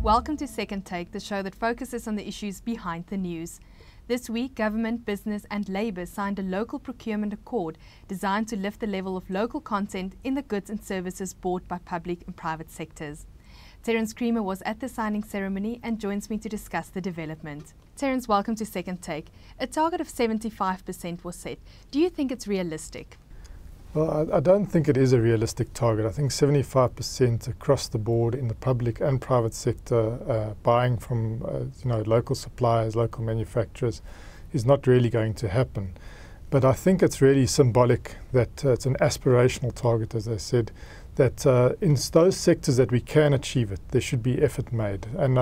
Welcome to Second Take, the show that focuses on the issues behind the news. This week, government, business and labour signed a local procurement accord designed to lift the level of local content in the goods and services bought by public and private sectors. Terence Creamer was at the signing ceremony and joins me to discuss the development. Terence, welcome to Second Take. A target of 75% was set. Do you think it's realistic? Well, I don't think it is a realistic target. I think 75% across the board in the public and private sector buying from local suppliers, local manufacturers is not really going to happen. But I think it's really symbolic that it's an aspirational target, as I said, that in those sectors that we can achieve it, there should be effort made. And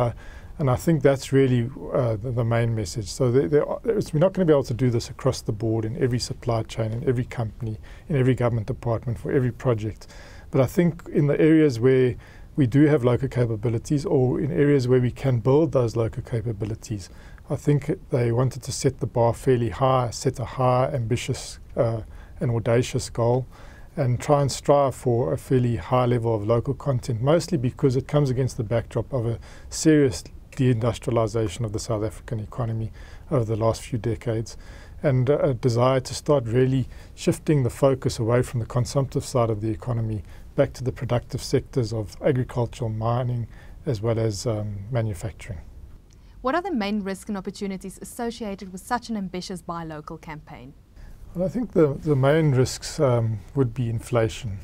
I think that's really the main message. So we're not going to be able to do this across the board in every supply chain, in every company, in every government department, for every project. But I think in the areas where we do have local capabilities, or in areas where we can build those local capabilities, I think they wanted to set the bar fairly high, set a high, ambitious and audacious goal, and try and strive for a fairly high level of local content, mostly because it comes against the backdrop of a serious deindustrialization of the South African economy over the last few decades, and a desire to start really shifting the focus away from the consumptive side of the economy back to the productive sectors of agricultural, mining, as well as manufacturing. What are the main risks and opportunities associated with such an ambitious buy local campaign? Well, I think the main risks would be inflation.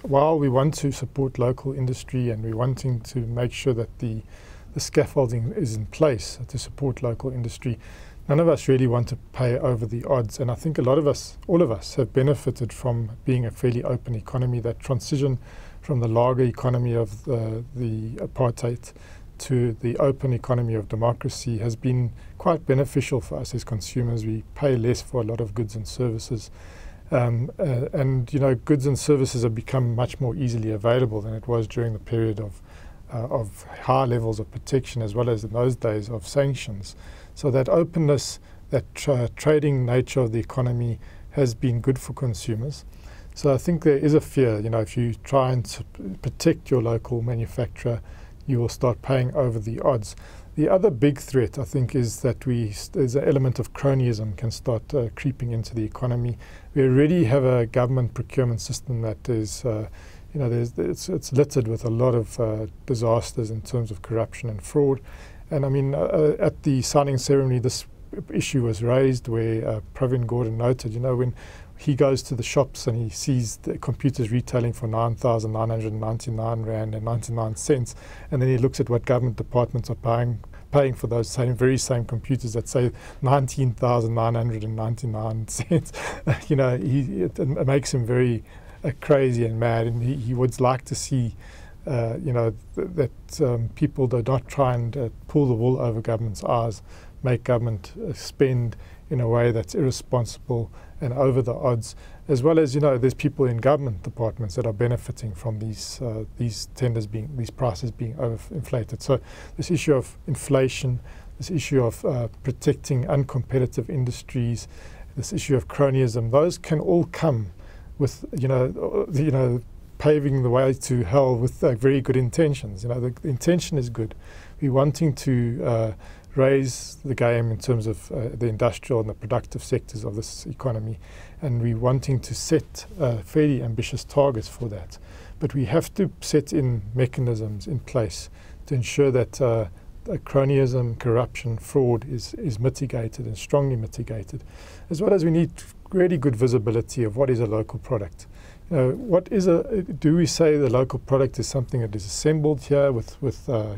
While we want to support local industry and we're wanting to make sure that the scaffolding is in place to support local industry, none of us really want to pay over the odds. And I think all of us have benefited from being a fairly open economy. That transition from the lager economy of the apartheid to the open economy of democracy has been quite beneficial for us as consumers. We pay less for a lot of goods and services, and goods and services have become much more easily available than it was during the period of high levels of protection, as well as in those days of sanctions. So that openness, that trading nature of the economy has been good for consumers. So I think there is a fear, if you try and protect your local manufacturer, you will start paying over the odds. The other big threat, I think, is that there's an element of cronyism can start creeping into the economy. We already have a government procurement system that is, it's littered with a lot of disasters in terms of corruption and fraud. And I mean, at the signing ceremony, this issue was raised where Pravin Gordhan noted, when he goes to the shops and he sees the computers retailing for 9,999 Rand and 99 cents, and then he looks at what government departments are paying for those very same computers that say 19,999 cents. It makes him very crazy and mad, and he would like to see that people do not try and pull the wool over government's eyes, make government spend in a way that's irresponsible and over the odds, as well as there's people in government departments that are benefiting from these prices being overinflated. So this issue of inflation, this issue of protecting uncompetitive industries, this issue of cronyism, those can all come with paving the way to hell with very good intentions. The intention is good. We're wanting to raise the game in terms of the industrial and the productive sectors of this economy, and we're wanting to set fairly ambitious targets for that. But we have to set in mechanisms in place to ensure that cronyism, corruption, fraud is mitigated and strongly mitigated, as well as we need really good visibility of what is a local product. Do we say the local product is something that is assembled here with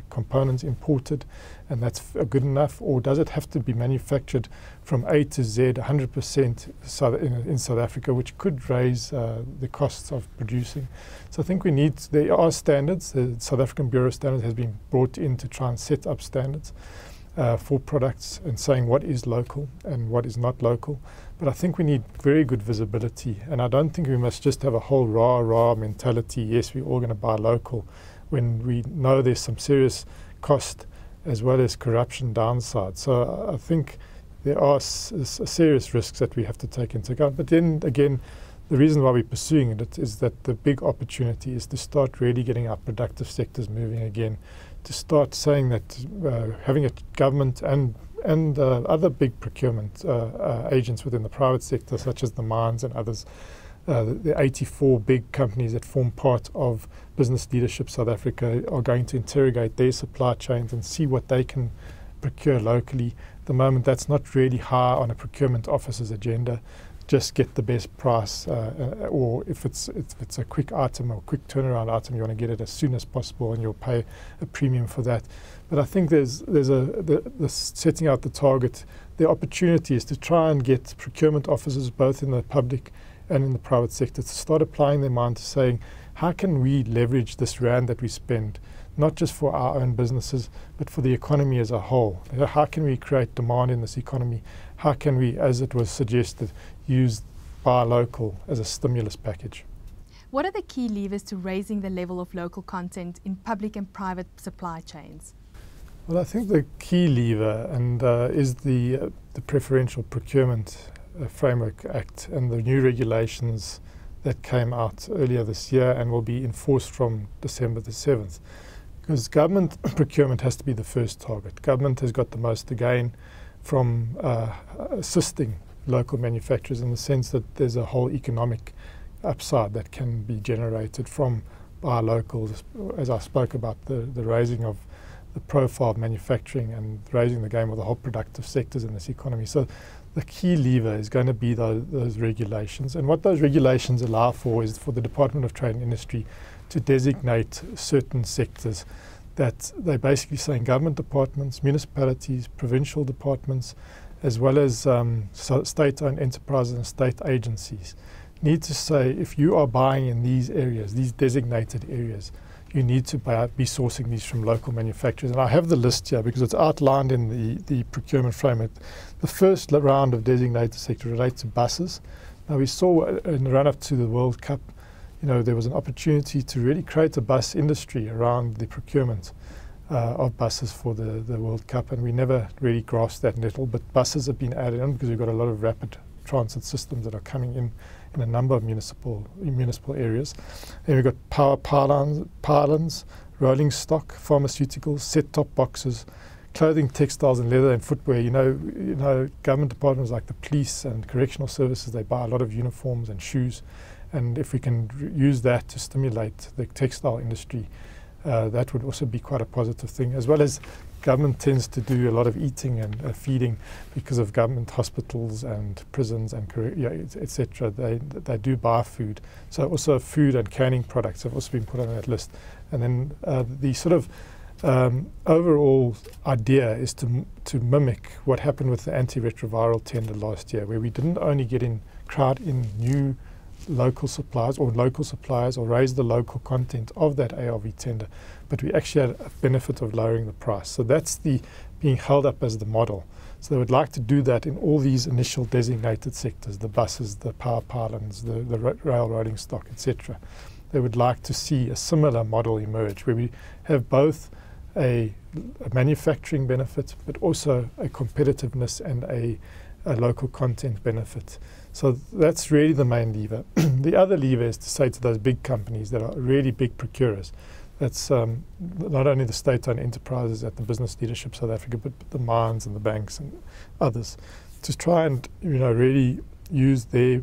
components imported, and that's good enough, or does it have to be manufactured from A to Z 100% in South Africa, which could raise the costs of producing? So I think there are standards. The South African Bureau of Standards has been brought in to try and set up standards for products and saying what is local and what is not local. But I think we need very good visibility, and I don't think we must just have a whole rah-rah mentality, yes, we're all going to buy local, when we know there's some serious cost as well as corruption downside. So I think there are serious risks that we have to take into account. But then again, the reason why we're pursuing it is that the big opportunity is to start really getting our productive sectors moving again, to start saying that having a government and other big procurement agents within the private sector, such as the mines and others, the 84 big companies that form part of Business Leadership South Africa are going to interrogate their supply chains and see what they can procure locally. At the moment, that's not really high on a procurement officer's agenda. Just get the best price, or if it's a quick item or quick turnaround item, you want to get it as soon as possible, and you'll pay a premium for that. But I think there's setting out the target. The opportunity is to try and get procurement officers, both in the public and in the private sector, to start applying their mind to saying, how can we leverage this rand that we spend, not just for our own businesses, but for the economy as a whole? How can we create demand in this economy? How can we, as it was suggested, use buy local as a stimulus package? What are the key levers to raising the level of local content in public and private supply chains? Well, I think the key lever is the Preferential Procurement Framework Act and the new regulations that came out earlier this year and will be enforced from December the 7th. Because government procurement has to be the first target. Government has got the most to gain from assisting local manufacturers, in the sense that there's a whole economic upside that can be generated from buy locals, as I spoke about, the raising of the profile of manufacturing and raising the game of the whole productive sectors in this economy. So the key lever is going to be those regulations. And what those regulations allow for is for the Department of Trade and Industry to designate certain sectors that they're basically saying government departments, municipalities, provincial departments, as well as state-owned enterprises and state agencies need to say, if you are buying in these areas, these designated areas, you need to be sourcing these from local manufacturers. And I have the list here because it's outlined in the procurement framework. The first round of designated sector relates to buses. Now, we saw in the run-up to the World Cup, there was an opportunity to really create a bus industry around the procurement of buses for the World Cup, and we never really grasped that nettle. But buses have been added in because we've got a lot of rapid transit systems that are coming in a number of municipal areas. And we've got power pylons, rolling stock, pharmaceuticals, set-top boxes, clothing, textiles, and leather and footwear. Government departments like the police and correctional services, they buy a lot of uniforms and shoes. And if we can use that to stimulate the textile industry, that would also be quite a positive thing. As well as government tends to do a lot of eating and feeding because of government hospitals and prisons and etc. They do buy food. So also food and canning products have also been put on that list. And then the sort of overall idea is to mimic what happened with the antiretroviral tender last year, where we didn't only crowd in new local suppliers or raise the local content of that ARV tender, but we actually had a benefit of lowering the price. So that's being held up as the model. So they would like to do that in all these initial designated sectors, the buses, the power pylons, the rail rolling stock, etc. They would like to see a similar model emerge where we have both a manufacturing benefit, but also a competitiveness and a local content benefit. So that's really the main lever. The other lever is to say to those big companies that are really big procurers, that's not only the state-owned enterprises at the Business Leadership South Africa, but the mines and the banks and others, to try and really use their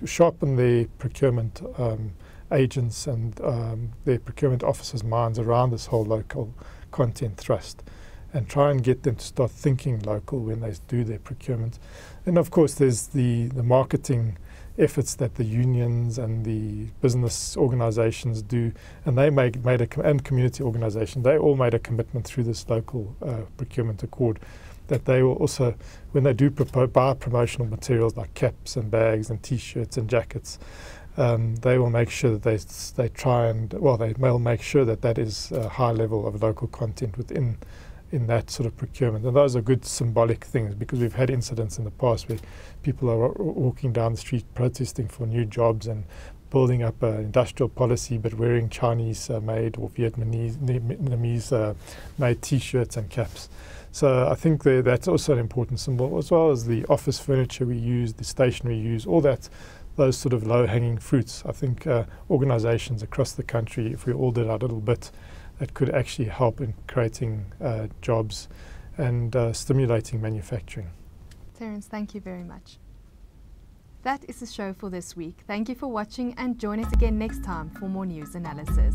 sharpen their procurement agents and their procurement officers' minds around this whole local content thrust, and try and get them to start thinking local when they do their procurement. And of course there's the marketing efforts that the unions and the business organizations do, and they and community organizations, they all made a commitment through this local procurement accord that they will also, when they do buy promotional materials like caps and bags and t-shirts and jackets, they will make sure that they will make sure that is a high level of local content within that sort of procurement. And those are good symbolic things, because we've had incidents in the past where people are walking down the street protesting for new jobs and building up an industrial policy, but wearing Chinese made or Vietnamese made t-shirts and caps. So I think that's also an important symbol, as well as the office furniture we use, the stationery we use, all that, those sort of low-hanging fruits. I think organisations across the country, if we all did our little bit, that could actually help in creating jobs and stimulating manufacturing. Terence, thank you very much. That is the show for this week. Thank you for watching, and join us again next time for more news analysis.